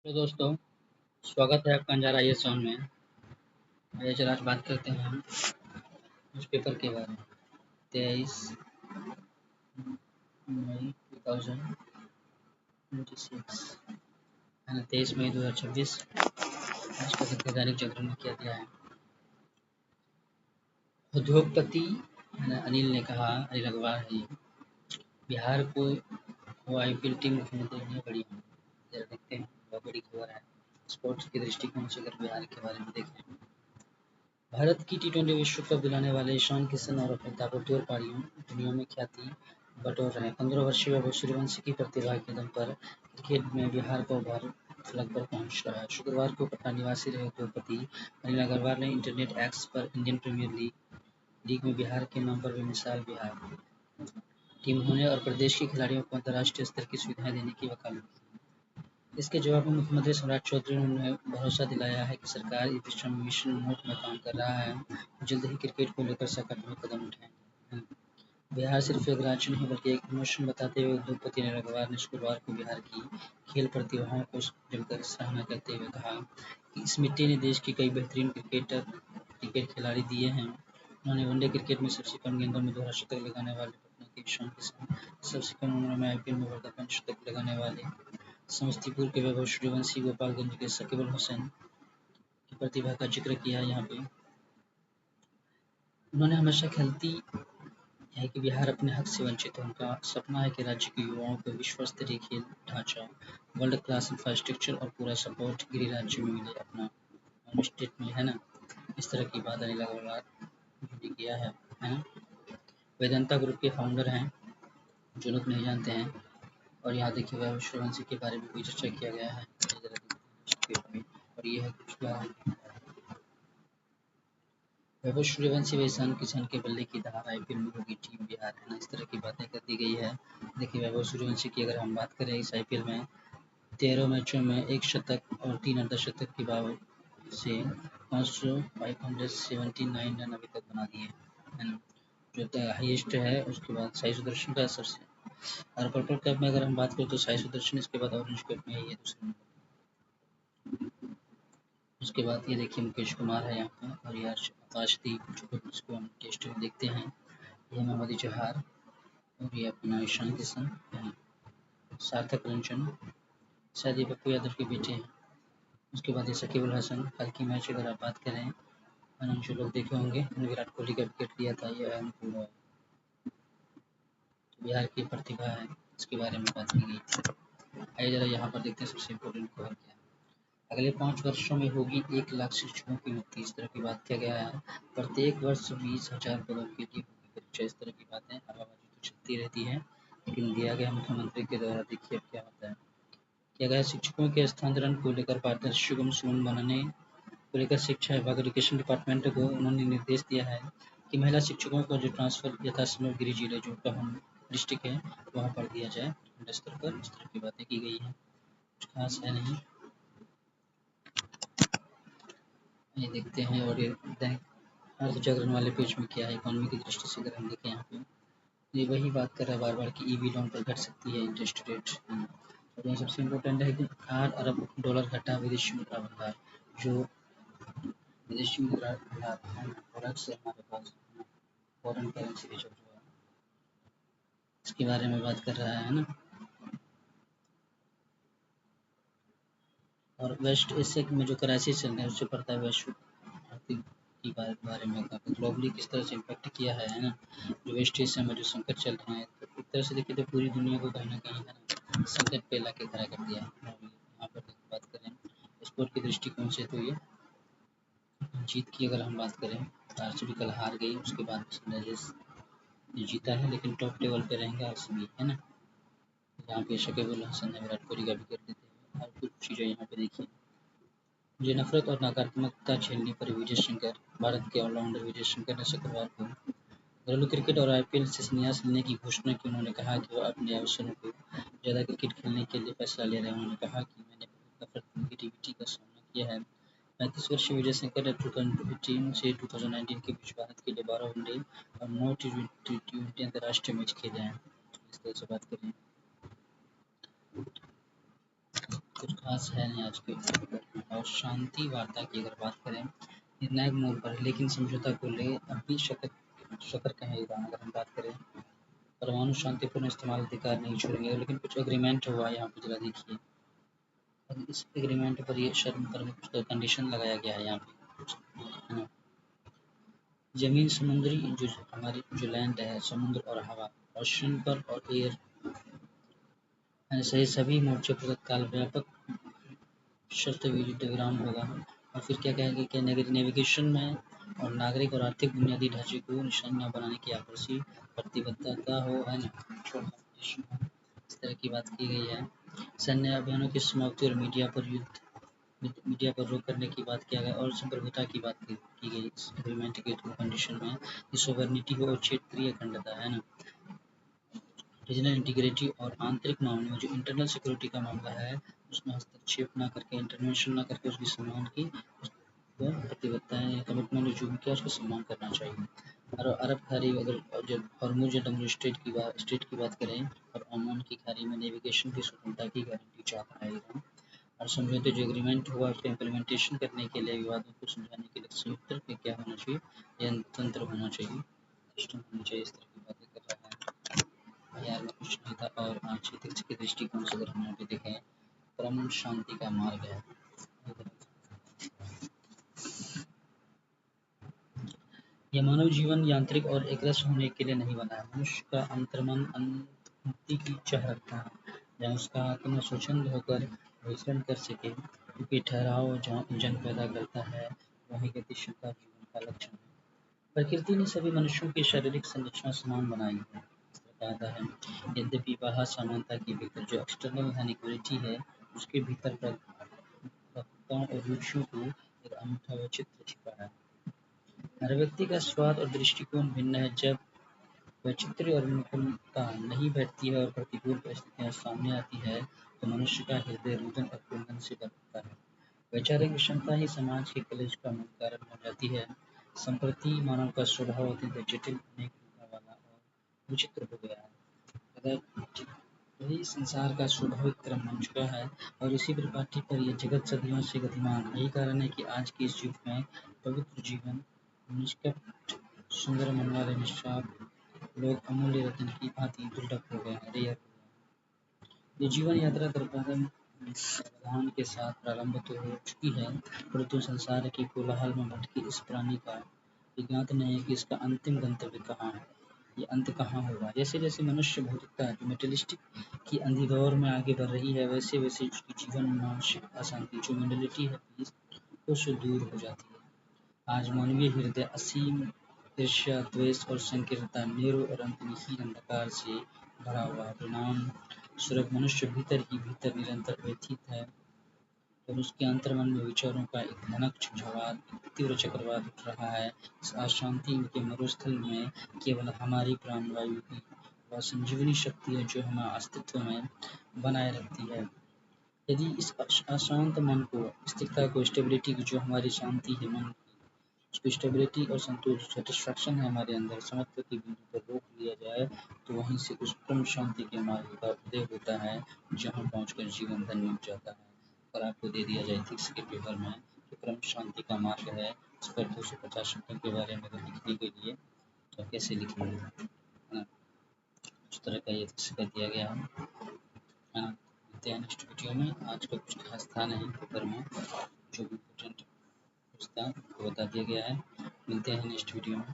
तो दोस्तों, स्वागत है आपका अंजारा ये सॉन्ग में। आइए चलो आज बात करते हैं हम न्यूज़पेपर के बारे में। 23 मई 2026 है ना, 23 मई 2026। आज का दिन दैनिक जागरण में किया गया है। उद्योगपति है ना, अनिल अग्रवाल है ये। बिहार को आईपीएल टीम मुख्यमंत्री ने बड़ी जरा देखते हैं, बहुत बड़ी खबर है। स्पोर्ट्स के दृष्टिकोण से अगर बिहार के बारे में देखें, भारत की टी20 विश्व कप दिलाने वाले ईशान किशन और अपनी ताबड़तोड़ पारियों दुनिया में ख्याति बटोर रहे हैं। 15 वर्षीय वैभव सूर्यवंशी की प्रतिभा के दम पर क्रिकेट में बिहार का उभार फलक पर पहुंच रहा है। शुक्रवार को पटना निवासी रहे उद्योगपति अनिल अग्रवाल ने इंटरनेट एक्स पर इंडियन प्रीमियर लीग में बिहार के नाम पर बेमिसाल बिहार टीम होने और प्रदेश के खिलाड़ियों को अंतर्राष्ट्रीय स्तर की सुविधाएं देने की वकालत की। इसके जवाब में मुख्यमंत्री सम्राट चौधरी ने उन्हें भरोसा दिलाया है कि सरकार इस दिशा में मिशन मोड में काम कर रहा है। जल्द ही क्रिकेट को लेकर सकारात्मक कदम उठाएंगे। बिहार सिर्फ एक राज्य नहीं बल्कि एक इमोशन बताते हुए उद्योगपति अनिल अग्रवाल ने शुक्रवार को बिहार की खेल प्रतिभाओं को जमकर सराहना करते हुए कहा कि इस मिट्टी ने देश के कई बेहतरीन क्रिकेट खिलाड़ी दिए हैं। उन्होंने वनडे क्रिकेट में सबसे कम गेंदों में 2 शतक लगाने वाले पटना के ईशान किशन, सबसे कम उम्र में आईपीएल में वर्धापन शतक लगाने वाले समस्तीपुर के वैभव सूर्यवंशी, गोपालगंज के शकीब अल हुसैन की प्रतिभा का जिक्र किया। यहाँ पे उन्होंने हमेशा खेलती है कि बिहार अपने हक से वंचित है। उनका सपना है कि राज्य के युवाओं को विश्व स्तरीय खेल ढांचा, वर्ल्ड क्लास इंफ्रास्ट्रक्चर और पूरा सपोर्ट गृह राज्य में मिले, अपना होम स्टेट में, है ना। इस तरह की बात अनिल अग्रवाल ने किया है ना। वेदांता ग्रुप के फाउंडर हैं, जो लोग नहीं जानते हैं। और यहाँ देखिए वैभव सूर्यवंशी के बारे में भी चर्चा किया गया है। और ये है कुछ वैभव सूर्यवंशी व ईशान किशन के बल्ले की धार आईपीएल में होगी टीम बिहार, है ना। इस तरह की बातें कर दी गई है। देखिए वैभव सूर्यवंशी की अगर हम बात करें, इस आईपीएल में 13 मैचों में 1 शतक और 3 अर्धशतक के बाद से 579 रन अभी तक बना दिए, है ना, जो हाईएस्ट है। उसके बाद साई सुदर्शन का सबसे, और पर्पल कैप में अगर हम बात करें तो साई सुदर्शन, इसके बाद ऑरेंज कैप में ये दूसरे नंबर। उसके बाद ये देखिए मुकेश कुमार है यहाँ पे, और ये आकाशदीप, जो इसको हम टेस्ट में देखते हैं। ये मोहम्मद इजहार, और ये अपना ईशान किशन, सार्थक रंजन, शायद ये पप्पू यादव के बेटे हैं। उसके बाद ये शकीब अल हसन। कल की मैच अगर आप बात करें, जो लोग देखे होंगे, विराट कोहली का विकेट लिया था, ये अनुकूल है। बिहार की प्रतिभा है, इसके बारे में बात की गई थी। आइए जरा यहाँ पर देखते हैं सबसे इम्पोर्टेंट खबर क्या है। अगले 5 वर्षों में होगी 1 लाख शिक्षकों की नियुक्ति, इस तरह की बात किया गया है। प्रत्येक वर्ष 20,000 पदों के लिए होगी परीक्षा। इस तरह की बातें हवाबाजी तो चलती रहती है, लेकिन दिया गया मुख्यमंत्री के द्वारा देखिए अब क्या होता है। किया गया शिक्षकों के स्थानांतरण को लेकर पारदर्शी एवं सुगम बनाने को लेकर शिक्षा विभाग एजुकेशन डिपार्टमेंट को उन्होंने निर्देश दिया है कि महिला शिक्षकों का जो ट्रांसफर यथासंभव गृह जिले जो उनका होम डिस्ट्रिक्ट है वहाँ पर दिया जाए स्तर पर। इस तरह की बातें की गई हैं, कुछ खास है नहीं। ये देखते हैं, और ये दैनिक अर्थ जागरण वाले पेज में क्या है इकोनॉमी की दृष्टि से, अगर हम देखें यहाँ पे ये वही बात कर रहा है बार बार कि ईवी लोन पर घट सकती है इंटरेस्ट रेट। और यहाँ सबसे इम्पोर्टेंट है कि 8 अरब डॉलर घटा विदेशी मुद्रा भंडार। जो विदेशी मुद्रा भंडार है प्रोडक्ट से हमारे पास फॉरेन करेंसी रिजर्व जो है, इसके बारे में बात कर रहा है ना। और वेस्ट एशिया में जो क्राइसिस चल रहा है, उससे पड़ता है वैश्विक आर्थिक के बारे में ग्लोबली किस तरह से इम्पैक्ट किया है ना। जो वेस्ट एशिया में जो संकट चल रहा है, तो एक तरह से देखिए तो पूरी दुनिया को कहीं ना कहीं, है ना, संकट पे ला के खड़ा कर दिया है। और यहाँ पर बात करें स्पोर्ट के दृष्टिकोण से, तो ये जीत की अगर हम बात करें, आरसीबी कल हार गई, उसके बाद सनराइजर्स जीता है, लेकिन टॉप टेबल पे रहेंगे आरसीबी, है ना। यहाँ पे शकीब अल हसन ने विराट कोहली का विकेट देते हैं, और कुछ चीज़ें यहाँ पे देखिए। मुझे नफरत और नकारात्मकता झेलनी पड़ी, विजय शंकर। भारत के ऑलराउंडर विजय शंकर ने शुक्रवार को घरेलू क्रिकेट और आईपीएल से संन्यास लेने की घोषणा की। उन्होंने कहा कि वो अपने अवसरों को ज़्यादा क्रिकेट खेलने के लिए फैसला ले रहे हैं। उन्होंने कहा कि मैंने बहुत नफरत नेगेटिविटी का सामना किया है। 35 वर्षीय विजय शंकर ने 2018 से 2019 के बीच भारत के लिए 12 वनडे और 9 टी20 अंतर्राष्ट्रीय मैच खेले हैं। इस तरह से बात करें कुछ खास है नहीं आज के ऊपर। और शांति वार्ता की अगर बात करें, निर्णायक मोड़ पर लेकिन समझौता को ले अब भी सतर्क है ईरान। अगर हम बात करें परमाणु शांतिपूर्ण इस्तेमाल अधिकार नहीं छोड़ेंगे, लेकिन कुछ एग्रीमेंट हुआ यहाँ पे, जरा देखिए। और इस एग्रीमेंट पर ये शर्म पर कुछ कंडीशन लगाया गया है यहाँ पे, है ना। जमीन समुद्री जो हमारी जो लैंड है, समुद्र और हवा, ओशन पर और एयर सही सभी मोर्चों पर तत्काल व्यापक शर्त युद्ध विराम होगा। और फिर क्या कहेंगे कि नेविगेशन में और नागरिक और आर्थिक बुनियादी ढांचे को निशाना बनाने की आपसी प्रतिबद्धता हो, है ना। इस तरह की बात की गई है। सैन्य अभियानों की समाप्ति और मीडिया पर रोक करने की बात किया गया, और संप्रभुता की बात की गई इस एग्रीमेंट के थ्रू कंडीशन में। सोवरेनिटी हो और क्षेत्रीय अखंडता, है ना। रीजनल इंटीग्रिटी और आंतरिक मामले में जो इंटरनल सिक्योरिटी का मामला है, उसमें हस्तक्षेप ना करके, इंटरवेंशन ना करके, उसकी सम्मान की प्रतिबद्धताएं या कमिटमेंट जो भी किया उसको सम्मान करना चाहिए। और अरब खाड़ी अगर जब हॉर्मुज स्टेट की बात करें, और ओमान की खाड़ी में नेविगेशन की स्वतंत्रता की गारंटी चाहता है ईरान। और समझौते जो एग्रीमेंट हुआ उसका इम्प्लीमेंटेशन करने के लिए, विवादों को सुलझाने के लिए संयुक्त रूप में क्या होना चाहिए, यंत्र होना चाहिए, सिस्टम होना चाहिए। इस तरह की बातें कर रहा है यार में कुछ नहीं था। और क्षेत्र के दृष्टिकोण से अगर हम यहाँ पे देखें, परम शांति का मार्ग है। यह मानव जीवन यांत्रिक और एकरस होने के लिए नहीं बना है। मनुष्य का अंतर्मन मुक्ति की चाह रखता है, जहाँ उसका आत्मा स्वच्छंद होकर विचरण कर सके, क्योंकि ठहराव जहाँ जन पैदा करता है, वही गतिशीलता जीवन का लक्षण है। प्रकृति ने सभी मनुष्यों की शारीरिक संरचना समान बनाई है, इस तरह कहा है। यद्यपि बाह्य समानता के भीतर जो एक्सटर्नल इनइक्वालिटी है, उसके भीतर प्राकृतताओं और रुचियों को एक अनूठा वैचित्र छिपा है। हर व्यक्ति का स्वाद और दृष्टिकोण भिन्न है। जब वैचित्र्य और अनुकूलता नहीं बैठती है और प्रतिकूल परिस्थितियां सामने आती है, तो मनुष्य का हृदय रुदन और कुंदन से भरता है। वैचारिक विषमता ही समाज के कलेश का मूल कारण बन जाती है। संप्रति मानव का स्वभाव अत्यंत जटिल, अनेक रूपों वाला और विचित्र हो गया है। यही संसार का स्वाभाविक क्रम बन चुका है, और इसी परिपाटी पर यह जगत सदियों से गतिमान। यही कारण है कि आज के इस युग में पवित्र जीवन, निष्कपट सुंदर मन वाले निष्पाप लोग अमूल्य रत्न की भांति दुर्लभ हो गए हैं, रेयर। ये जीवन यात्रा व्यवधान के साथ प्रारंभ तो हो चुकी है, परंतु संसार के कोलाहल में भटके इस प्राणी का ये ज्ञात नहीं है कि इसका अंतिम गंतव्य कहाँ है, ये अंत कहाँ होगा। जैसे जैसे मनुष्य भौतिकता जो मेटेलिस्टिक की अंधी दौर में आगे बढ़ रही है, वैसे वैसे उसकी जीवन मानसिक अशांति जो मेंटलिटी है पीस, उससे दूर हो जाती है। आज मानवीय हृदय असीम ईर्ष्या, द्वेष और संकीर्णता, नेरो और अंतहीन अंधकार से भरा हुआ है। परिणाम स्वरूप मनुष्य भीतर ही भीतर निरंतर व्यथित है, और उसके अंतर्मन में विचारों का एक भयानक झंझावात, तीव्र चक्रवात उठ रहा है। इस अशांति के मरुस्थल में केवल हमारी प्राणवायु की वह संजीवनी शक्ति है जो हमें अस्तित्व में बनाए रखती है। यदि इस अशांत मन को, स्थिरता को, स्टेबिलिटी की जो हमारी शांति है, मन उसकी स्टेबिलिटी और संतोष सेटिस्फैक्शन है हमारे अंदर, समत्व के बिंदु पर रोक लिया जाए, तो वहीं से उस परम शांति के मार्ग का उदय होता है, जहाँ पहुंचकर जीवन धन्य हो जाता है। और आपको दे दिया जाए एथिक्स के पेपर में कि परम शांति का मार्ग है, इस पर 250 शब्दों के बारे में लिखने के लिए तो कैसे लिखेंगे, है ना। उस तरह का एथिक्स कर दिया गया है ना। मिलते हैं नेक्स्ट वीडियो में। आज का कुछ खास था नहीं पेपर में, जो भी इम्पोर्टेंट था वो बता दिया गया है। मिलते हैं नेक्स्ट वीडियो में।